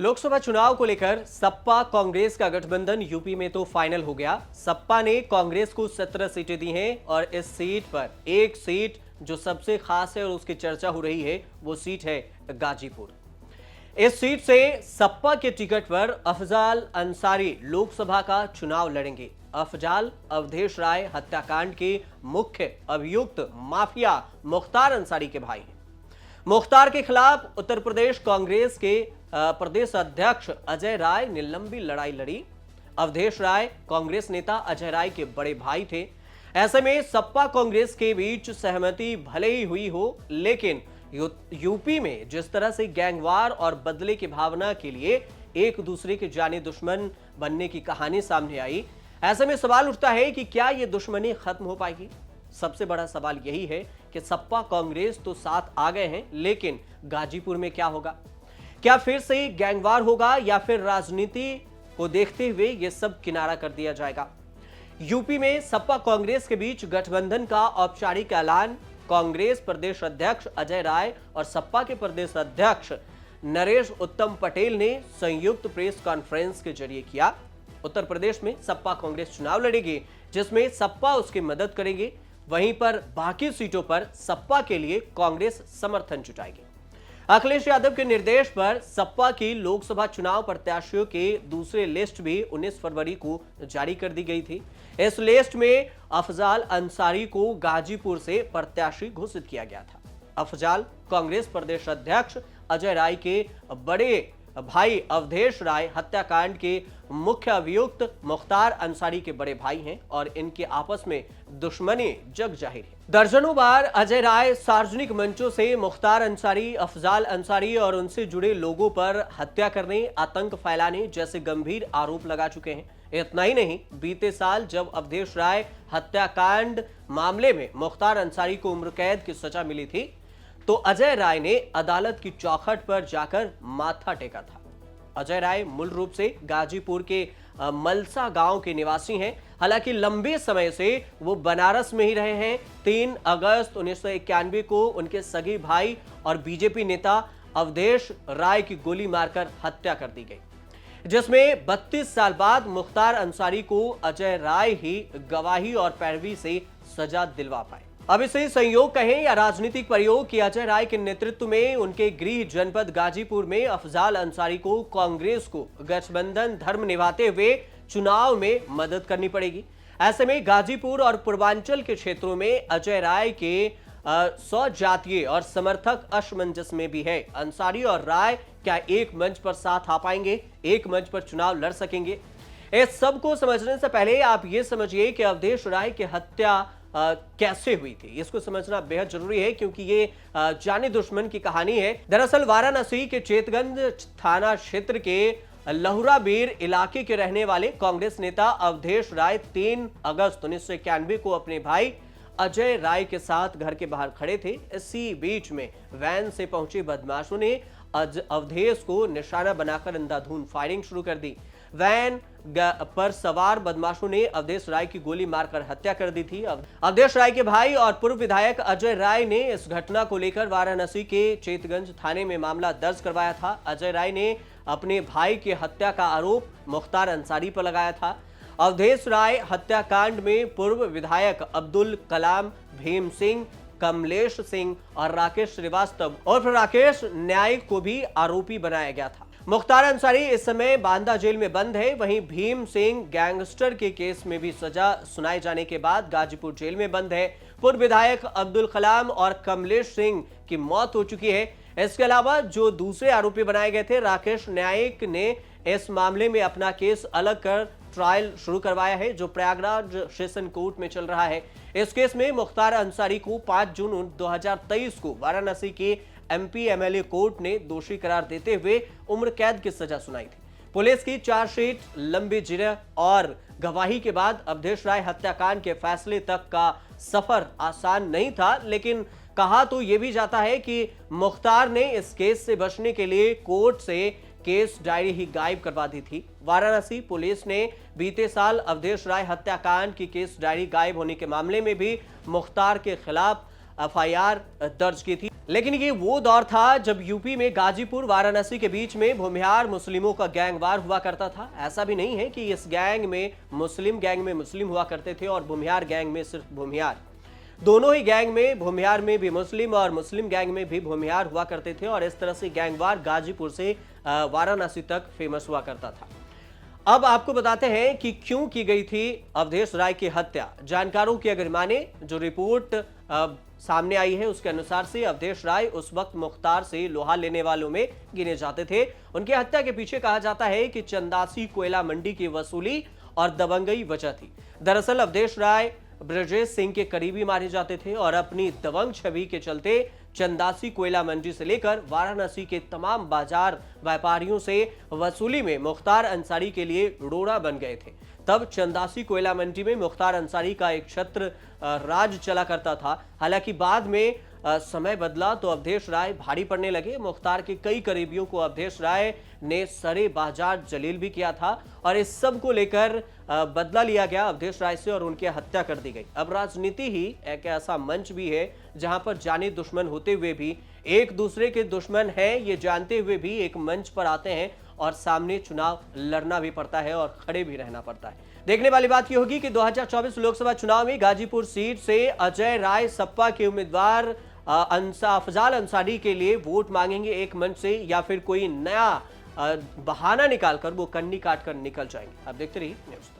लोकसभा चुनाव को लेकर सपा कांग्रेस का गठबंधन यूपी में तो फाइनल हो गया। सपा ने कांग्रेस को 17 सीटें दी हैं और इस सीट पर एक सीट जो सबसे खास है और उसकी चर्चा हो रही है वो सीट है गाजीपुर। इस सीट से सपा के टिकट पर अफजाल अंसारी लोकसभा का चुनाव लड़ेंगे। अफजाल अवधेश राय हत्याकांड के मुख्य अभियुक्त माफिया मुख्तार अंसारी के भाई हैं। मुख्तार के खिलाफ उत्तर प्रदेश कांग्रेस के प्रदेश अध्यक्ष अजय राय ने लंबी लड़ाई लड़ी। अवधेश राय कांग्रेस नेता अजय राय के बड़े भाई थे। ऐसे में सपा कांग्रेस के बीच सहमति भले ही हुई हो, लेकिन यूपी में जिस तरह से गैंगवार और बदले की भावना के लिए एक दूसरे के जाने दुश्मन बनने की कहानी सामने आई, ऐसे में सवाल उठता है कि क्या यह दुश्मनी खत्म हो पाएगी। सबसे बड़ा सवाल यही है कि सपा कांग्रेस तो साथ आ गए हैं, लेकिन गाजीपुर में क्या होगा? क्या फिर से गैंगवार होगा या फिर राजनीति को देखते हुए यह सब किनारा कर दिया जाएगा? यूपी में सपा कांग्रेस के बीच गठबंधन का औपचारिक ऐलान कांग्रेस प्रदेश अध्यक्ष अजय राय और सपा के प्रदेश अध्यक्ष नरेश उत्तम पटेल ने संयुक्त प्रेस कॉन्फ्रेंस के जरिए किया। उत्तर प्रदेश में सपा कांग्रेस चुनाव लड़ेगी, जिसमें सपा उसकी मदद करेगी। वहीं पर बाकी सीटों पर सपा के लिए कांग्रेस समर्थन जुटाएगी। अखिलेश यादव के निर्देश पर सपा की लोकसभा चुनाव प्रत्याशियों के दूसरे लिस्ट भी 19 फरवरी को जारी कर दी गई थी। इस लिस्ट में अफजाल अंसारी को गाजीपुर से प्रत्याशी घोषित किया गया था। अफजाल कांग्रेस प्रदेश अध्यक्ष अजय राय के बड़े भाई अवधेश राय हत्याकांड के मुख्य अभियुक्त मुख्तार अंसारी के बड़े भाई हैं और इनके आपस में दुश्मनी जग जाहिर है। दर्जनों बार अजय राय सार्वजनिक मंचों से मुख्तार अंसारी, अफजाल अंसारी और उनसे जुड़े लोगों पर हत्या करने, आतंक फैलाने जैसे गंभीर आरोप लगा चुके हैं। इतना ही नहीं, बीते साल जब अवधेश राय हत्याकांड मामले में मुख्तार अंसारी को उम्र कैद की सजा मिली थी, तो अजय राय ने अदालत की चौखट पर जाकर माथा टेका था। अजय राय मूल रूप से गाजीपुर के मलसा गांव के निवासी हैं। हालांकि लंबे समय से वो बनारस में ही रहे हैं। 3 अगस्त 1991 को उनके सगे भाई और बीजेपी नेता अवधेश राय की गोली मारकर हत्या कर दी गई, जिसमें 32 साल बाद मुख्तार अंसारी को अजय राय ही गवाही और पैरवी से सजा दिलवा पाए। अब इसे संयोग कहें या राजनीतिक प्रयोग कि अजय राय के नेतृत्व में उनके गृह जनपद गाजीपुर में अफजाल अंसारी को कांग्रेस को गठबंधन धर्म निभाते हुए चुनाव में मदद करनी पड़ेगी। ऐसे में गाजीपुर और पूर्वांचल के क्षेत्रों में अजय राय के 100 जातीय और समर्थक असमंजस में भी है। अंसारी और राय क्या एक मंच पर साथ आ पाएंगे, एक मंच पर चुनाव लड़ सकेंगे? इस सब को समझने से पहले आप ये समझिए कि अवधेश राय की हत्या कैसे हुई थी। इसको समझना बेहद जरूरी है, क्योंकि ये जाने दुश्मन की कहानी है। दरअसल वाराणसी के चेतगंज थाना क्षेत्र के लहुराबीर इलाके के रहने वाले कांग्रेस नेता अवधेश राय 3 अगस्त 1991 को अपने भाई अजय राय के साथ घर के बाहर खड़े थे। इसी बीच में वैन से पहुंचे बदमाशों ने अवधेश को निशाना बनाकर अंधाधुंध फायरिंग शुरू कर दी। वैन पर सवार बदमाशों ने अवधेश राय की गोली मारकर हत्या कर दी थी। अवधेश राय के भाई और पूर्व विधायक अजय राय ने इस घटना को लेकर वाराणसी के चेतगंज थाने में मामला दर्ज करवाया था। अजय राय ने अपने भाई की हत्या का आरोप मुख्तार अंसारी पर लगाया था। अवधेश राय हत्याकांड में पूर्व विधायक अब्दुल कलाम, भीम सिंह, कमलेश सिंह और राकेश श्रीवास्तव और फिर राकेश न्यायिक को भी आरोपी बनाया गया था। मुख्तार अंसारी इस समय बांदा जेल में बंद है। वहीं भीम सिंह गैंगस्टर के केस में भी सजा सुनाए जाने के बाद गाजीपुर जेल में बंद है। पूर्व विधायक अब्दुल कलाम और कमलेश सिंह की मौत हो चुकी है। इसके अलावा जो दूसरे आरोपी बनाए गए थे, राकेश न्यायिक ने इस मामले में अपना केस अलग कर ट्रायल शुरू करवाया है, जो प्रयागराज सेशन कोर्ट में चल रहा है। इस केस में मुख्तार अंसारी को 5 जून 2023 को वाराणसी के एमपी एमएलए कोर्ट ने दोषी करार देते हुए उम्र कैद की सजा सुनाई थी। पुलिस की चार्जशीट, लंबी जिरह और गवाही के बाद अवधेश राय हत्याकांड के फैसले तक का सफर आसान नहीं था, लेकिन कहा तो यह भी जाता है कि मुख्तार ने इस केस से बचने के लिए कोर्ट से केस डायरी ही गायब करवा दी थी। वाराणसी पुलिस ने बीते साल अवधेश राय हत्याकांड की केस डायरी गायब होने के मामले में भी मुख्तार के खिलाफ एफआईआर दर्ज की थी, लेकिन ये वो दौर था जब यूपी में गाजीपुर वाराणसी के बीच में भूमिहार मुस्लिमों का गैंगवार हुआ करता था। ऐसा भी नहीं है कि इस गैंग में मुस्लिम हुआ करते थे और भूमिहार गैंग में सिर्फ भूमिहार। दोनों ही गैंग में, भूमिहार में भी मुस्लिम और मुस्लिम गैंग में भी भूमिहार हुआ करते थे और इस तरह से गैंगवार गाजीपुर से वाराणसी तक फेमस हुआ करता था। अब आपको बताते हैं कि क्यों की गई थी अवधेश राय की हत्या। जानकारों की अगर माने, जो रिपोर्ट सामने आई है उसके अनुसार से अवधेश राय उस वक्त मुख्तार से लोहा लेने वालों में गिने जाते थे। उनकी हत्या के पीछे कहा जाता है कि चंदासी कोयला मंडी की वसूली और दबंगई वजह थी। दरअसल अवधेश राय ब्रजेश सिंह के करीबी माने जाते थे और अपनी दबंग छवि के चलते चंदासी कोयला मंडी से लेकर वाराणसी के तमाम बाजार व्यापारियों से वसूली में मुख्तार अंसारी के लिए रोड़ा बन गए थे। तब चंदासी कोयला मंडी में मुख्तार अंसारी का एक छत्र राज चला करता था। हालांकि बाद में समय बदला तो अवधेश राय भारी पड़ने लगे। मुख्तार के कई करीबियों को अवधेश राय ने सरे बाजार जलील भी किया था और इस सब को लेकर बदला लिया गया अवधेश राय से और उनकी हत्या कर दी गई। अब राजनीति ही एक ऐसा मंच भी है जहां पर जाने दुश्मन होते हुए भी, एक दूसरे के दुश्मन हैं ये जानते हुए भी एक मंच पर आते हैं और सामने चुनाव लड़ना भी पड़ता है और खड़े भी रहना पड़ता है। देखने वाली बात यह होगी कि 2024 लोकसभा चुनाव में गाजीपुर सीट से अजय राय सपा के उम्मीदवार अफजाल अंसारी के लिए वोट मांगेंगे एक मंच से, या फिर कोई नया बहाना निकालकर वो कन्नी काट कर निकल जाएंगे। आप देखते रहिए न्यूज़।